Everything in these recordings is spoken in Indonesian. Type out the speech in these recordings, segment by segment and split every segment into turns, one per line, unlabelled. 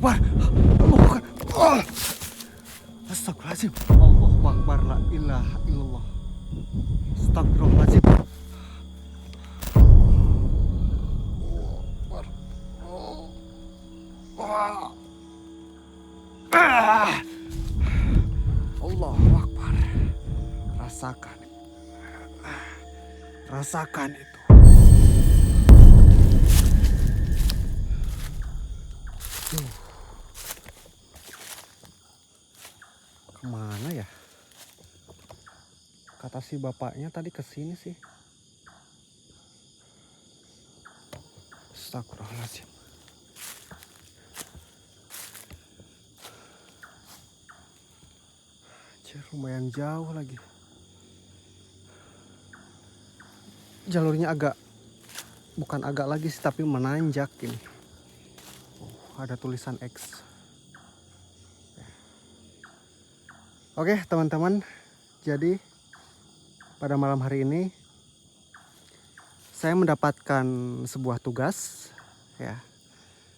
Akbar. Allahu Akbar. Oh. Astagfirullahaladzim. Allahu Akbar. La ilaha illallah. Astagfirullahaladzim. Allahu Akbar. Rasakan. Rasakan itu. Kemana ya? Kata si bapaknya tadi kesini sih. Astagfirullahaladzim. Anjir, lumayan jauh lagi. Jalurnya bukan agak lagi sih, tapi menanjak ini. Ada tulisan X. Oke teman-teman, jadi pada malam hari ini saya mendapatkan sebuah tugas ya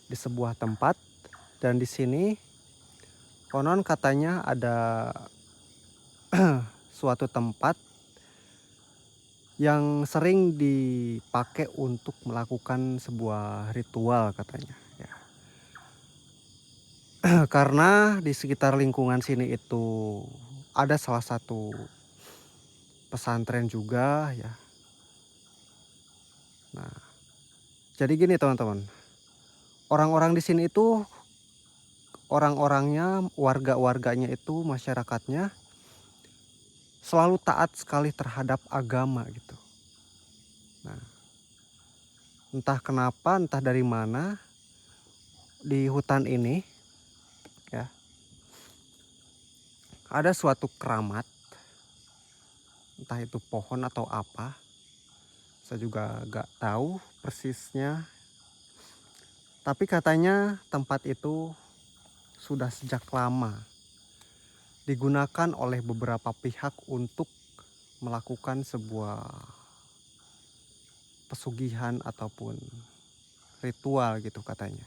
di sebuah tempat, dan di sini konon katanya ada suatu tempat yang sering dipakai untuk melakukan sebuah ritual katanya ya. Karena di sekitar lingkungan sini itu ada salah satu pesantren juga ya. Nah, jadi gini teman-teman, orang-orang di sini itu orang-orangnya, warga-warganya itu, masyarakatnya selalu taat sekali terhadap agama gitu. Nah, entah kenapa, entah dari mana di hutan ini ya ada suatu keramat, entah itu pohon atau apa, saya juga gak tahu persisnya. Tapi katanya tempat itu sudah sejak lama digunakan oleh beberapa pihak untuk melakukan sebuah pesugihan ataupun ritual gitu katanya.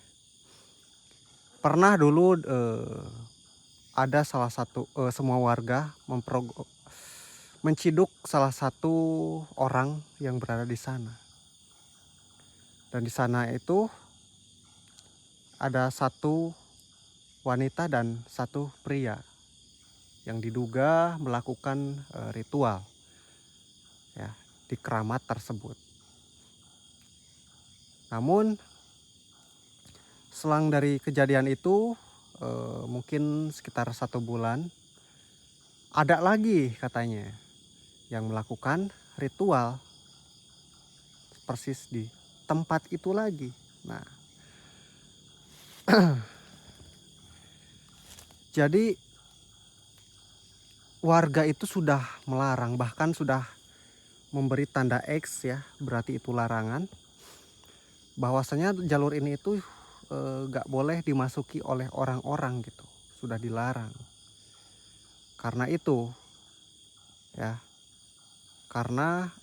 Pernah dulu ada salah satu semua warga menciduk salah satu orang yang berada di sana. Dan di sana itu ada satu wanita dan satu pria yang diduga melakukan ritual ya di keramat tersebut. Namun selang dari kejadian itu mungkin sekitar 1 bulan, ada lagi katanya yang melakukan ritual persis di tempat itu lagi. Nah, jadi warga itu sudah melarang, bahkan sudah memberi tanda X ya, berarti itu larangan. Bahwasanya jalur ini itu gak boleh dimasuki oleh orang-orang gitu, sudah dilarang. Karena itu ya, karena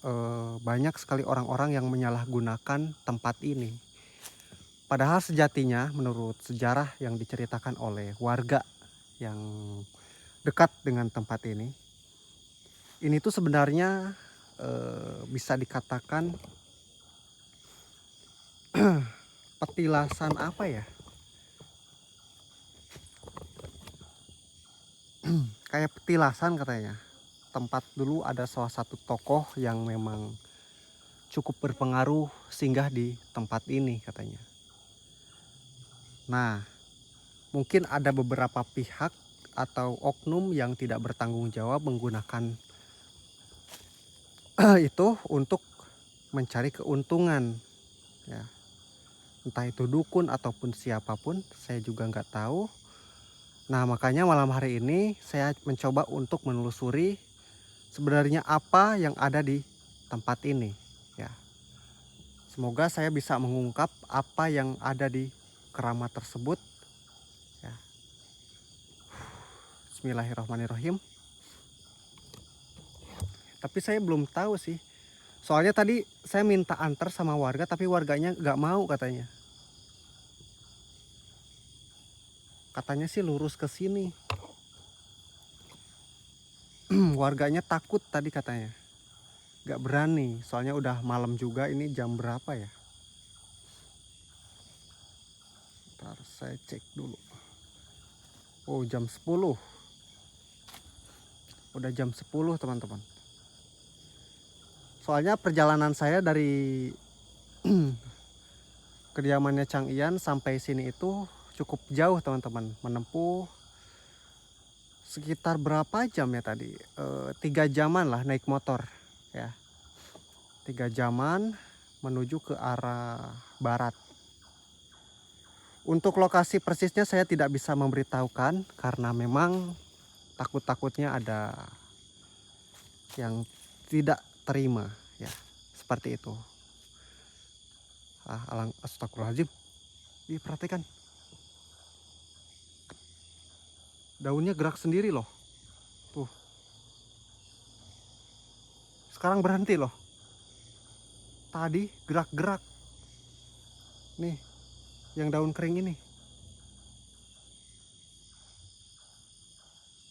banyak sekali orang-orang yang menyalahgunakan tempat ini. Padahal sejatinya menurut sejarah yang diceritakan oleh warga yang dekat dengan tempat ini tuh sebenarnya bisa dikatakan petilasan apa ya, kayak petilasan katanya. Tempat dulu ada salah satu tokoh yang memang cukup berpengaruh singgah di tempat ini katanya. Nah, mungkin ada beberapa pihak atau oknum yang tidak bertanggung jawab menggunakan itu untuk mencari keuntungan ya. Entah itu dukun ataupun siapapun, saya juga nggak tahu. Nah, makanya malam hari ini saya mencoba untuk menelusuri sebenarnya apa yang ada di tempat ini ya. Semoga saya bisa mengungkap apa yang ada di keramat tersebut ya. Bismillahirrahmanirrahim. Tapi saya belum tahu sih. Soalnya tadi saya minta antar sama warga, tapi warganya nggak mau katanya. Katanya sih lurus ke sini. Warganya takut tadi katanya. Gak berani, soalnya udah malam juga. Ini jam berapa ya? Ntar saya cek dulu. Oh, jam 10. Udah jam 10 teman-teman. Soalnya perjalanan saya dari kediamannya Chang Ian sampai sini itu cukup jauh teman-teman. Menempuh sekitar berapa jam ya tadi? 3 jaman lah naik motor ya. 3 jaman menuju ke arah barat. Untuk lokasi persisnya saya tidak bisa memberitahukan karena memang takut-takutnya ada yang tidak terima ya, seperti itu. Astagfirullahaladzim. Perhatikan. Daunnya gerak sendiri loh. Tuh. Sekarang berhenti loh. Tadi gerak-gerak. Nih, yang daun kering ini.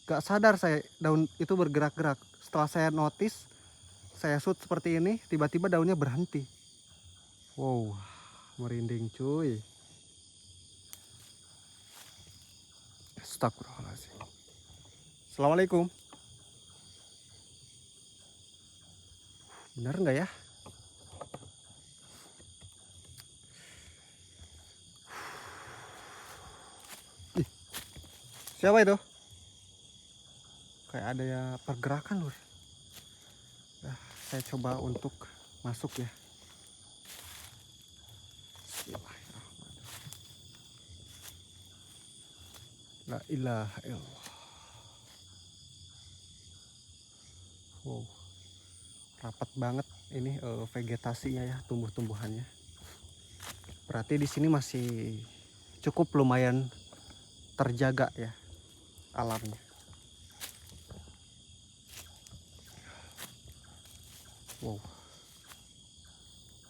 Gak sadar saya daun itu bergerak-gerak. Setelah saya notice, saya shoot seperti ini, tiba-tiba daunnya berhenti. Wow, merinding cuy. Astagfirullahaladzim. Assalamualaikum. Benar nggak ya? Ih, siapa itu? Kayak ada ya pergerakan lur. Nah, saya coba untuk masuk ya. La ilaha illallah. Wow, rapat banget ini vegetasinya ya, tumbuh-tumbuhannya. Berarti di sini masih cukup lumayan terjaga ya alamnya. Wow.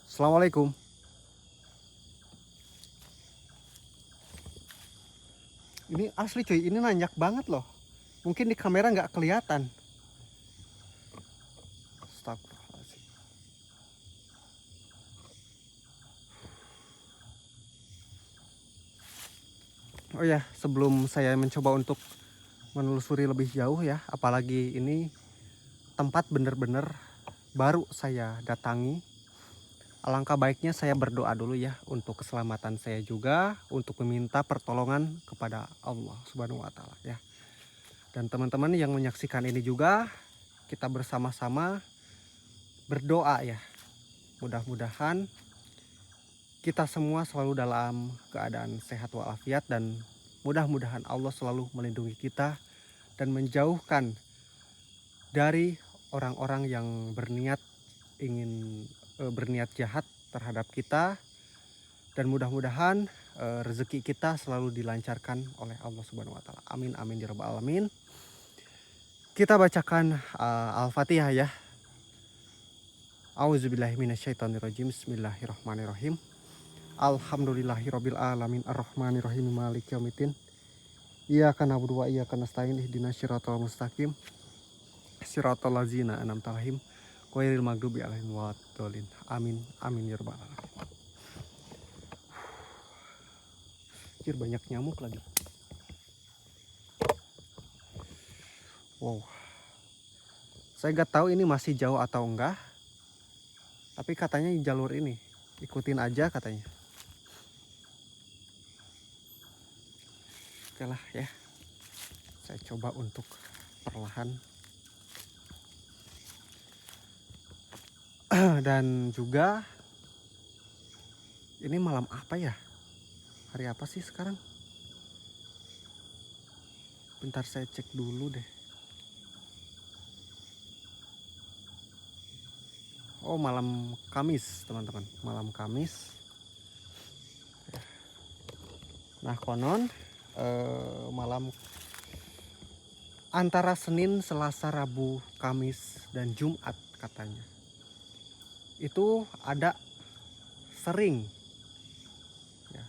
Assalamualaikum. Ini asli cuy, ini nanjak banget loh. Mungkin di kamera nggak kelihatan. Astagfirullahaladzim. Oh ya, sebelum saya mencoba untuk menelusuri lebih jauh ya, apalagi ini tempat bener-bener baru saya datangi. Alangkah baiknya saya berdoa dulu ya untuk keselamatan saya juga, untuk meminta pertolongan kepada Allah Subhanahu wa taala ya. Dan teman-teman yang menyaksikan ini juga, kita bersama-sama berdoa ya. Mudah-mudahan kita semua selalu dalam keadaan sehat walafiat, dan mudah-mudahan Allah selalu melindungi kita dan menjauhkan dari orang-orang yang berniat jahat terhadap kita, dan mudah-mudahan rezeki kita selalu dilancarkan oleh Allah Subhanahu wa taala. Amin amin ya rabbal alamin. Kita bacakan Al-Fatihah ya. Auzubillahi minasyaitonirrajim. Bismillahirrahmanirrahim. Alhamdulillahirabbil alamin arrahmanirrahim maliki yaumiddin. Iyyaka na'budu wa iyyaka nasta'in ihdinas siratal mustaqim. Siratal ladzina an'amta 'alaihim ghairil maghdubi 'alaihim waladdallin. Amin amin ya rabbal alamin. Anjir, banyak nyamuk lagi. Wow. Saya gak tahu ini masih jauh atau enggak. Tapi katanya jalur ini, ikutin aja katanya. Oke lah ya. Saya coba untuk perlahan. Dan juga ini malam apa ya? Hari apa sih sekarang? Bentar saya cek dulu deh. Oh, malam Kamis teman-teman, malam Kamis. Nah konon malam antara Senin, Selasa, Rabu, Kamis, dan Jumat katanya itu ada sering ya,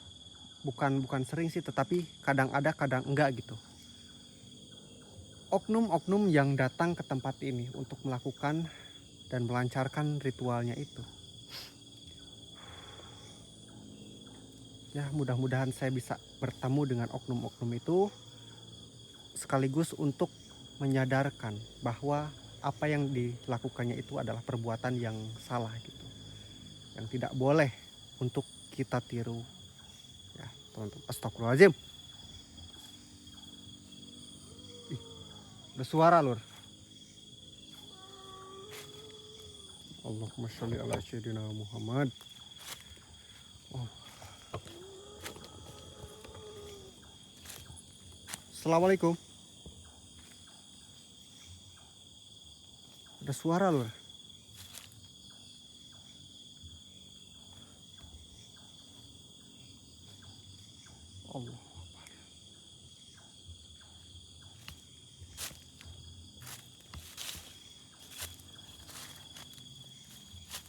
bukan sering sih, tetapi kadang ada kadang enggak gitu. Oknum-oknum yang datang ke tempat ini untuk melakukan dan melancarkan ritualnya itu. Ya, mudah-mudahan saya bisa bertemu dengan oknum-oknum itu sekaligus untuk menyadarkan bahwa apa yang dilakukannya itu adalah perbuatan yang salah gitu. Yang tidak boleh untuk kita tiru. Ya, teman-teman. Astagfirullahaladzim. Ih, ada suara, Lur. Allahumma sholli ala sayyidina Muhammad. Oh. Assalamualaikum. Ada suara, Lur. Allah.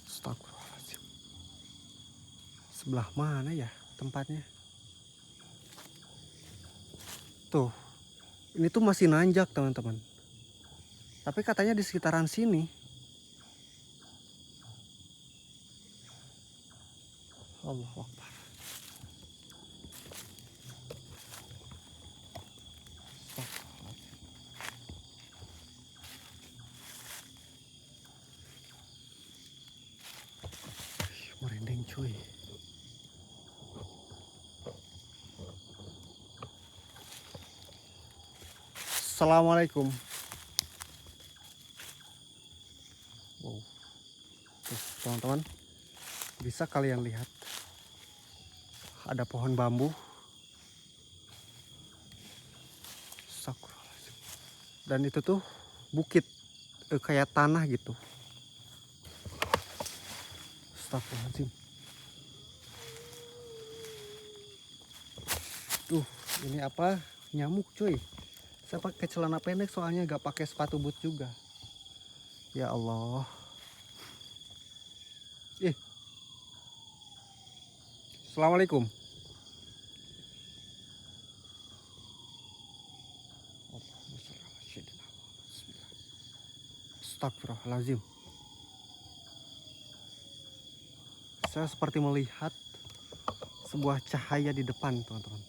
Astagfirullahaladzim. Sebelah mana ya tempatnya? Tuh, ini tuh masih nanjak teman-teman. Tapi katanya di sekitaran sini. Allahu Akbar. Merinding cuy. Assalamualaikum. Wow. Tuh, teman-teman, bisa kalian lihat ada pohon bambu. Astagfirullahaladzim. Dan itu tuh bukit, kayak tanah gitu. Astagfirullahaladzim. Tuh, ini apa? Nyamuk cuy. Saya pakai celana pendek soalnya gak pakai sepatu boot juga. Ya Allah. Ih. Assalamualaikum. Astagfirullahaladzim. Saya seperti melihat sebuah cahaya di depan, teman-teman.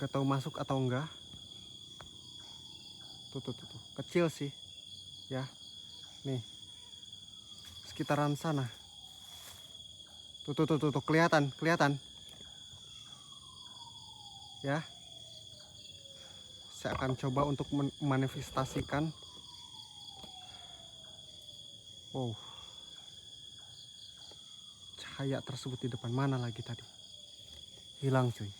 Gak tahu masuk atau enggak. Tuh. Kecil sih. Ya. Nih. Sekitaran sana. Tuh. Kelihatan. Ya. Saya akan coba untuk memanifestasikan. Wow. Cahaya tersebut di depan mana lagi tadi? Hilang cuy.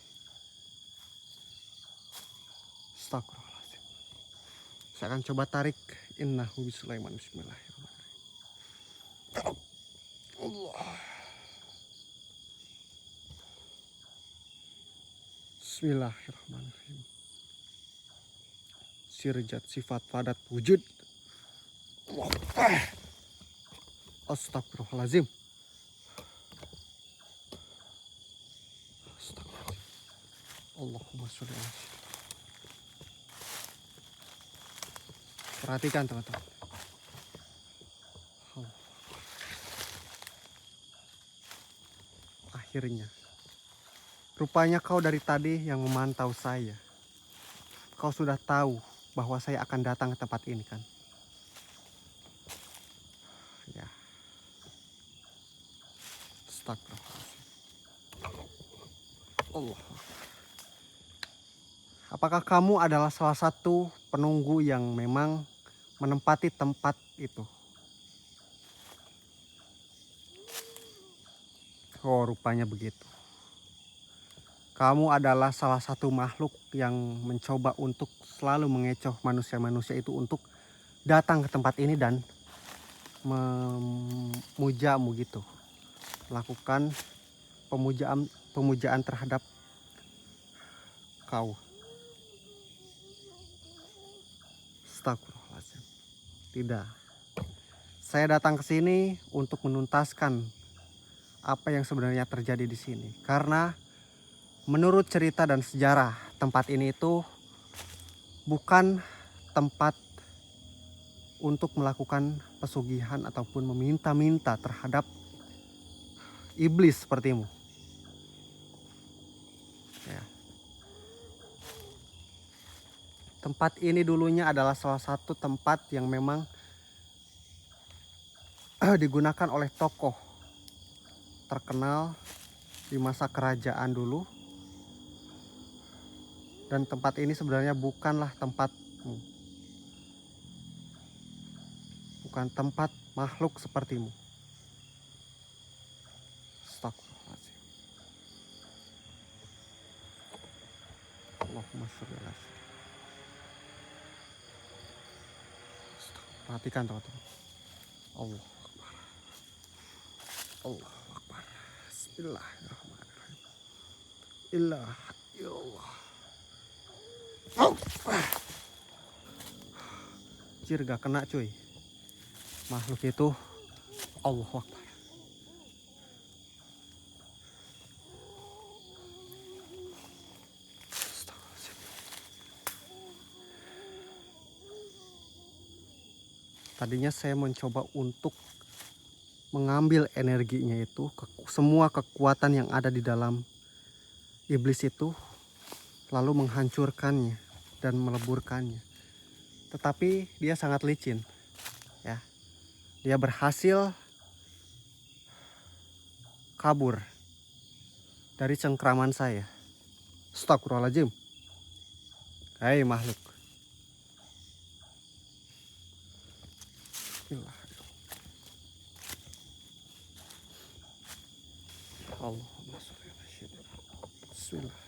Astagfirullahaladzim. Saya akan coba tarik. Innahu bisulaiman. Bismillahirrahmanirrahim. Allah. Bismillahirrahmanirrahim. Sirjat sifat padat wujud. Astagfirullahaladzim. Astagfirullahaladzim. Allahumma sholli ala sayyidina. Perhatikan teman-teman. Akhirnya. Rupanya kau dari tadi yang memantau saya. Kau sudah tahu bahwa saya akan datang ke tempat ini kan? Ya. Astagfirullahaladzim. Allah. Apakah kamu adalah salah satu penunggu yang memang menempati tempat itu? Oh, rupanya begitu. Kamu adalah salah satu makhluk yang mencoba untuk selalu mengecoh manusia-manusia itu untuk datang ke tempat ini dan memujamu gitu. Melakukan pemujaan terhadap kau. Astagfirullahaladzim. Tidak. Saya datang ke sini untuk menuntaskan apa yang sebenarnya terjadi di sini. Karena Menurut cerita dan sejarah, tempat ini itu bukan tempat untuk melakukan pesugihan ataupun meminta-minta terhadap iblis sepertimu. Ya. Tempat ini dulunya adalah salah satu tempat yang memang digunakan oleh tokoh terkenal di masa kerajaan dulu. Dan tempat ini sebenarnya bukanlah tempatmu. Bukan tempat makhluk sepertimu. Astagfirullahaladzim. Allahumma sholli ala sayyidina. Perhatikan teman-teman. Allah Akbar. Allah Akbar. Bismillahirrahmanirrahim. Ilah illallah. Jir, gak kena cuy. Makhluk itu Allahu Akbar. Tadinya saya mencoba untuk mengambil energinya itu, semua kekuatan yang ada di dalam iblis itu, lalu menghancurkannya dan meleburkannya. Tetapi dia sangat licin, ya. Dia berhasil kabur dari cengkraman saya. Astagfirullahaladzim. Hei makhluk. Allahumma sholli ala sayyidina. Bismillah.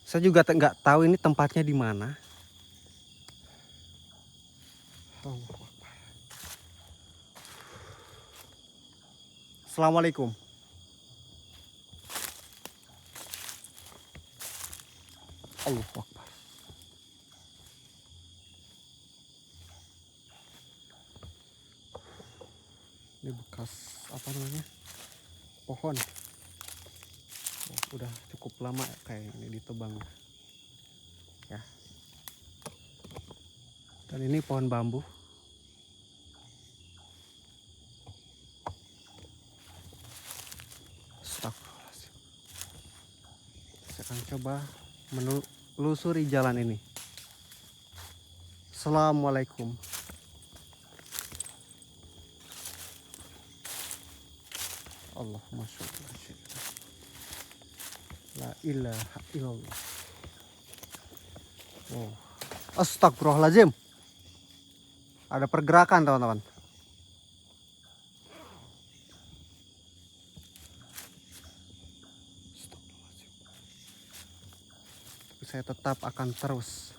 Saya juga nggak tahu ini tempatnya di mana. Allahu Akbar. Assalamualaikum. Allahu Akbar. Ini bekas apa namanya? Pohon. Oh, udah cukup lama kayak ini ditebang. Ya. Dan ini pohon bambu. Astagfirullahaladzim. Saya akan coba menelusuri jalan ini. Assalamualaikum. Allahumma sholli ala sayyidina. La ilaha illallah. Oh. Astagfirullahaladzim. Ada pergerakan teman-teman. Tapi saya tetap akan terus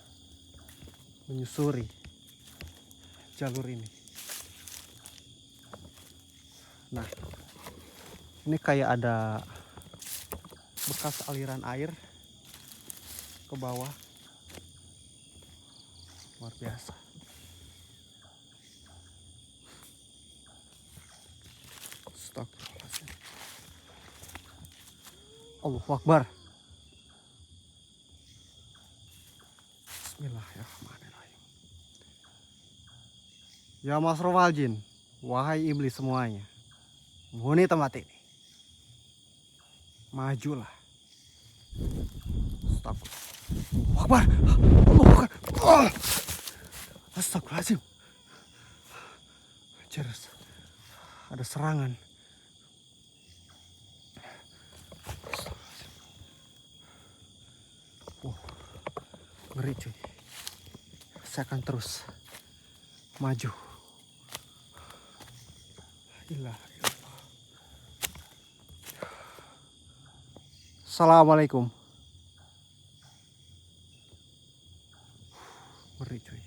menyusuri jalur ini. Nah, ini kayak ada bekas aliran air ke bawah. Luar biasa. Astagfirullahaladzim. Allahu Akbar. Bismillahirrahmanirrahim. Ya masrufal jin, wahai iblis semuanya, menghuni tempat ini, majulah. Astagfirullah. Akbar. Allahu Akbar. Astagfirullahaladzim. Jelas ada serangan. Ngeri cuy. Saya akan terus maju. Ilah. Assalamualaikum. Ngeri cuy.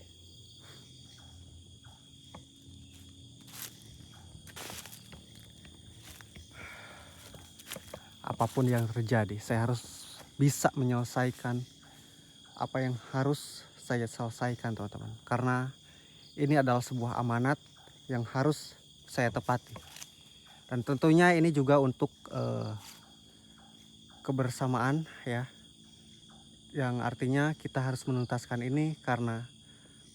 Apapun yang terjadi, saya harus bisa menyelesaikan apa yang harus saya selesaikan teman-teman. Karena ini adalah sebuah amanat yang harus saya tepati. Dan tentunya ini juga untuk kebersamaan ya, yang artinya kita harus menuntaskan ini karena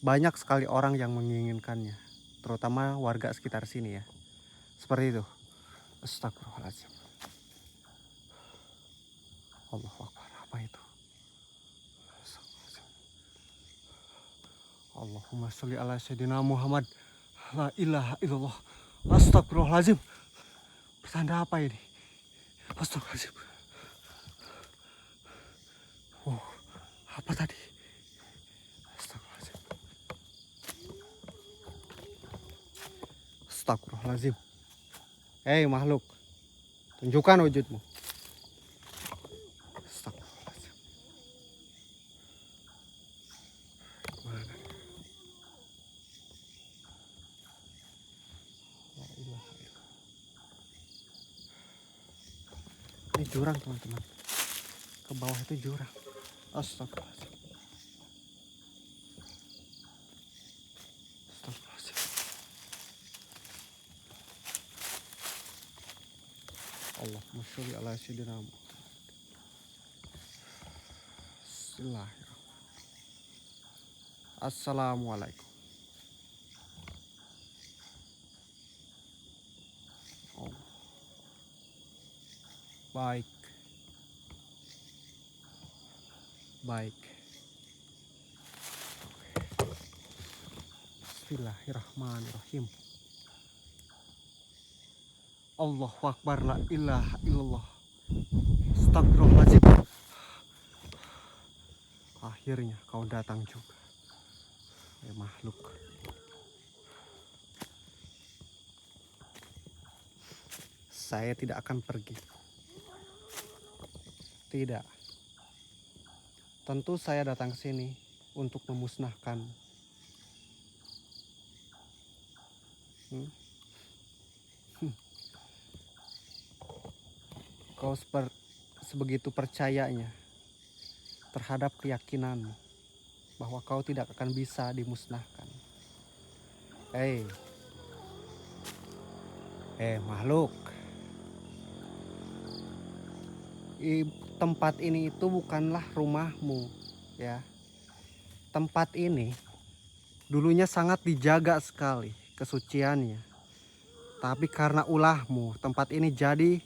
banyak sekali orang yang menginginkannya, terutama warga sekitar sini ya. Seperti itu. Astagfirullahaladzim. Allahu Akbar. Apa itu? Allahumma sholli ala sayyidina Muhammad. La ilaha illallah. Astagfirullahaladzim. Pertanda apa ini? Astagfirullahaladzim. Oh, apa tadi? Astagfirullahaladzim. Astagfirullahaladzim. Hei makhluk, tunjukkan wujudmu. Astagfirullahaladzim. Mana? La ilaha illallah. Ini jurang teman-teman. Ke bawah itu jurang. Astagfirullahaladzim. Astagfirullahaladzim. Allahumma sholli ala sayyidina Muhammad. Bismillahirrahmanirrahim. Assalamualaikum. Oh. Baik. Baik. Bismillahirrahmanirrahim. Allahu Akbar, la ilaha illallah. Astagfirullahaladzim. Akhirnya kau datang juga, ya makhluk. Saya tidak akan pergi. Tidak. Tentu saya datang ke sini untuk memusnahkan. Kau sebegitu percayanya terhadap keyakinanmu bahwa kau tidak akan bisa dimusnahkan. Hei makhluk, tempat ini itu bukanlah rumahmu ya. Tempat ini dulunya sangat dijaga sekali kesuciannya, tapi karena ulahmu tempat ini jadi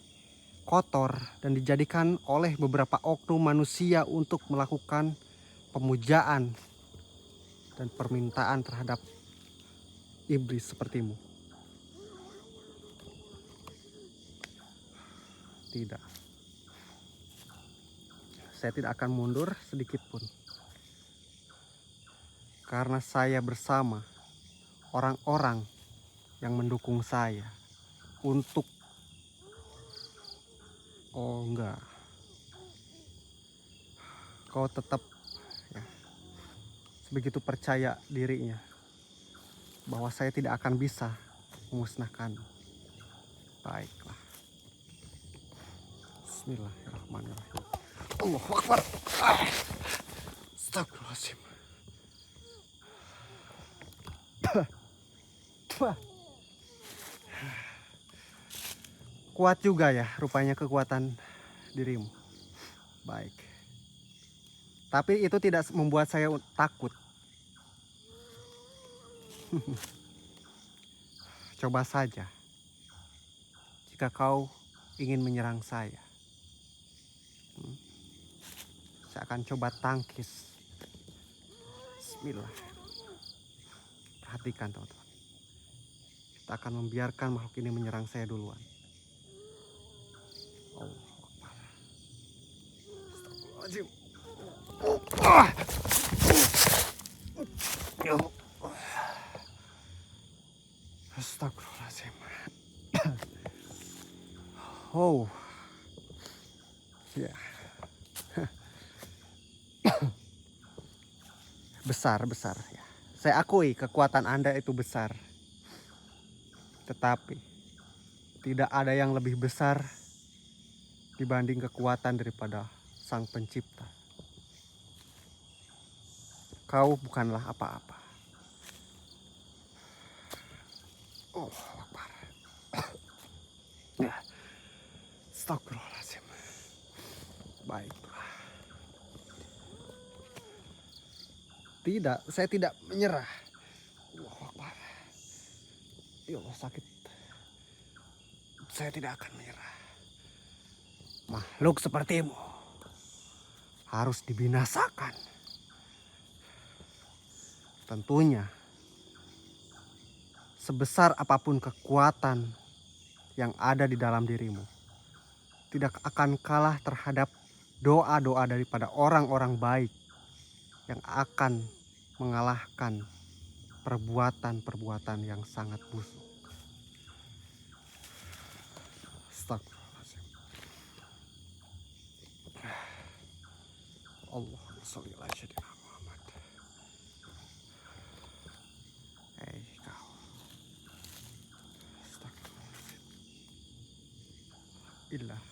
kotor dan dijadikan oleh beberapa oknum manusia untuk melakukan pemujaan dan permintaan terhadap iblis sepertimu. Tidak. Saya tidak akan mundur sedikit pun. Karena saya bersama orang-orang yang mendukung saya untuk enggak. Kau tetap ya, sebegitu percaya dirinya bahwa saya tidak akan bisa memusnahkan. Baiklah. Bismillahirrahmanirrahim. Allahu Akbar. Astagfirullahaladzim. Kuat juga ya rupanya kekuatan dirimu. Baik. Tapi itu tidak membuat saya takut. Coba saja jika kau ingin menyerang saya. Saya akan coba tangkis. Bismillah. Perhatikan teman-teman. Kita akan membiarkan makhluk ini menyerang saya duluan. Astagfirullahaladzim. Astagfirullahaladzim. Oh. Ya. Besar ya. Saya akui kekuatan Anda itu besar. Tetapi tidak ada yang lebih besar dibanding kekuatan daripada Sang Pencipta. Kau bukanlah apa-apa. Oh, Akbar. Astagfirullahaladzim. Baik. Tidak, saya tidak menyerah. Allahu Akbar. Ya Allah, sakit. Saya tidak akan menyerah. Makhluk sepertimu harus dibinasakan. Tentunya sebesar apapun kekuatan yang ada di dalam dirimu, tidak akan kalah terhadap doa-doa daripada orang-orang baik yang akan mengalahkan perbuatan-perbuatan yang sangat busuk. Astagfirullahaladzim. Allahumma sholli ala sayyidina Muhammad. Hei kau. Astagfirullahaladzim. Illallah.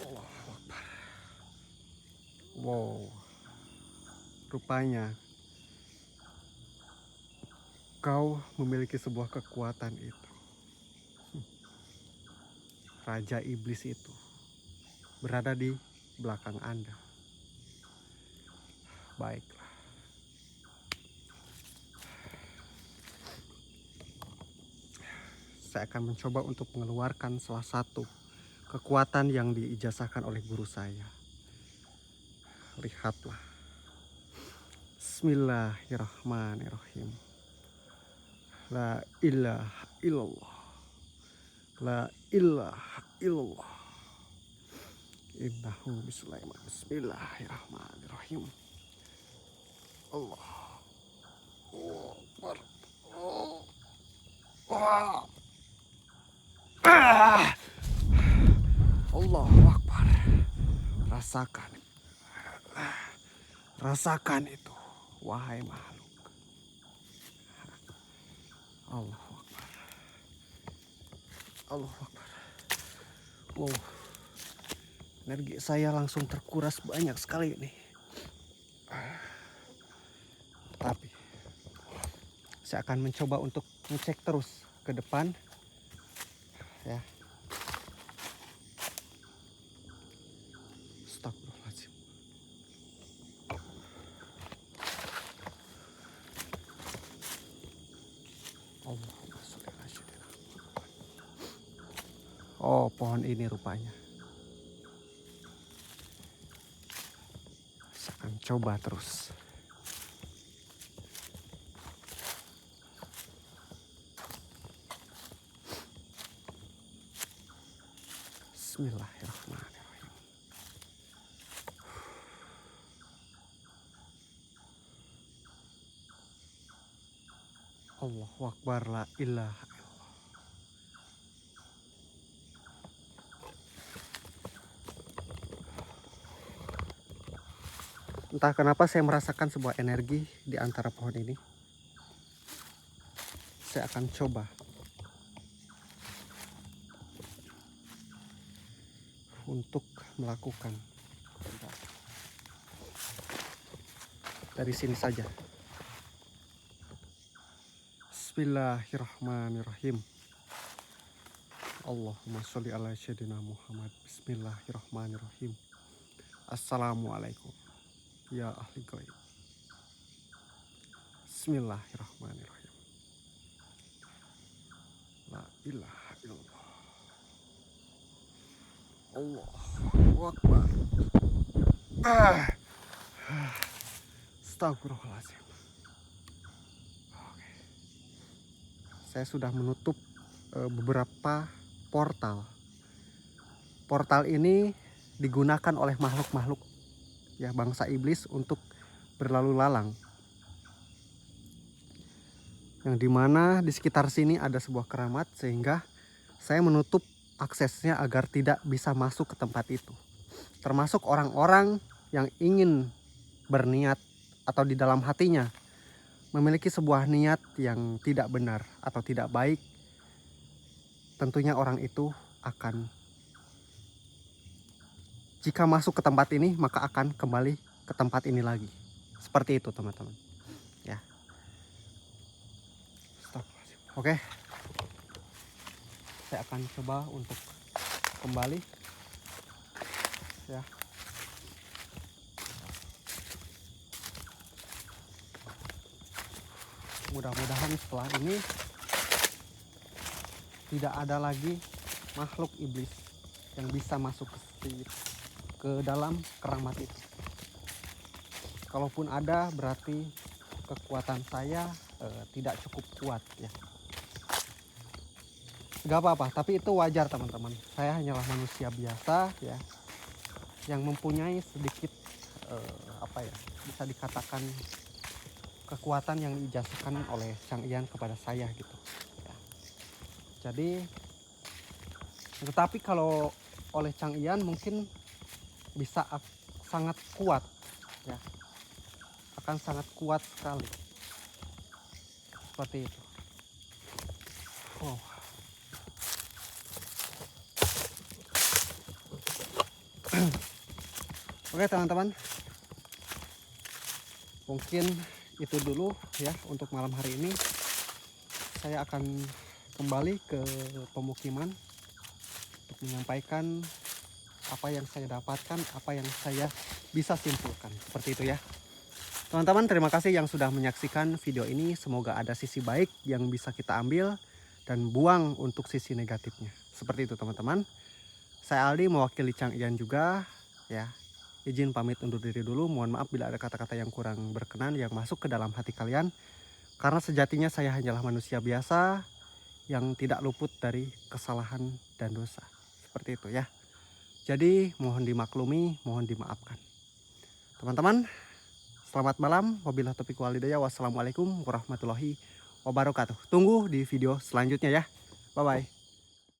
Allahu Akbar. Wow. Rupanya kau memiliki sebuah kekuatan itu. Raja iblis itu berada di belakang Anda. Baiklah. Saya akan mencoba untuk mengeluarkan salah satu kekuatan yang diijazahkan oleh guru saya. Lihatlah. Bismillahirrahmanirrahim. La ilaha illallah. La ilaha illallah. Innahu bisulaiman. Bismillahirrahmanirrahim. Allah. Akbar. Allahu Akbar. Rasakan. Rasakan itu, wahai makhluk. Allahu Akbar. Allahu Akbar. Wow. Energi saya langsung terkuras banyak sekali ini. Tapi saya akan mencoba untuk ngecek terus ke depan. Ya. Astagfirullahaladzim. Allahumma sholli ala sayyidina Muhammad. Oh, pohon ini rupanya. Saya akan coba terus. Bismillahirrahmanirrahim. Allahu Akbar, la ilaha illallah. Entah kenapa saya merasakan sebuah energi di antara pohon ini. Saya akan coba untuk melakukan dari sini saja. Bismillahirrahmanirrahim. Allahumma sholli ala sayyidina Muhammad. Bismillahirrahmanirrahim. Assalamualaikum ya ahli gaib. Bismillahirrahmanirrahim. La ilaha illallah. Allahu Akbar. Astagfirullahaladzim. Oke. Saya sudah menutup beberapa portal. Portal ini digunakan oleh makhluk-makhluk ya bangsa iblis untuk berlalu lalang. Yang dimana di sekitar sini ada sebuah keramat sehingga saya menutup aksesnya agar tidak bisa masuk ke tempat itu. Termasuk orang-orang yang ingin berniat atau di dalam hatinya memiliki sebuah niat yang tidak benar atau tidak baik. Tentunya orang itu akan, jika masuk ke tempat ini maka akan kembali ke tempat ini lagi. Seperti itu teman-teman. Ya. Oke. Saya akan coba untuk kembali ya. Mudah-mudahan setelah ini tidak ada lagi makhluk iblis yang bisa masuk ke dalam kerang mati itu. Kalaupun ada, berarti kekuatan saya tidak cukup kuat ya. Gak apa-apa, tapi itu wajar teman-teman. Saya hanyalah manusia biasa ya, yang mempunyai sedikit bisa dikatakan kekuatan yang diijazahkan oleh Chang Ian kepada saya gitu ya. Jadi, tetapi kalau oleh Chang Ian mungkin bisa sangat kuat ya, akan sangat kuat sekali seperti itu. Oh. Oke teman-teman, mungkin itu dulu ya untuk malam hari ini. Saya akan kembali ke pemukiman untuk menyampaikan apa yang saya dapatkan, apa yang saya bisa simpulkan, seperti itu ya. Teman-teman, terima kasih yang sudah menyaksikan video ini. Semoga ada sisi baik yang bisa kita ambil dan buang untuk sisi negatifnya. Seperti itu teman-teman. Saya Aldi mewakili Chang Ian juga ya. Izin pamit undur diri dulu. Mohon maaf bila ada kata-kata yang kurang berkenan yang masuk ke dalam hati kalian. Karena sejatinya saya hanyalah manusia biasa yang tidak luput dari kesalahan dan dosa. Seperti itu ya. Jadi mohon dimaklumi, mohon dimaafkan. Teman-teman, selamat malam. Wabillahi taufiq wal hidayah. Wassalamualaikum warahmatullahi wabarakatuh. Tunggu di video selanjutnya ya. Bye bye.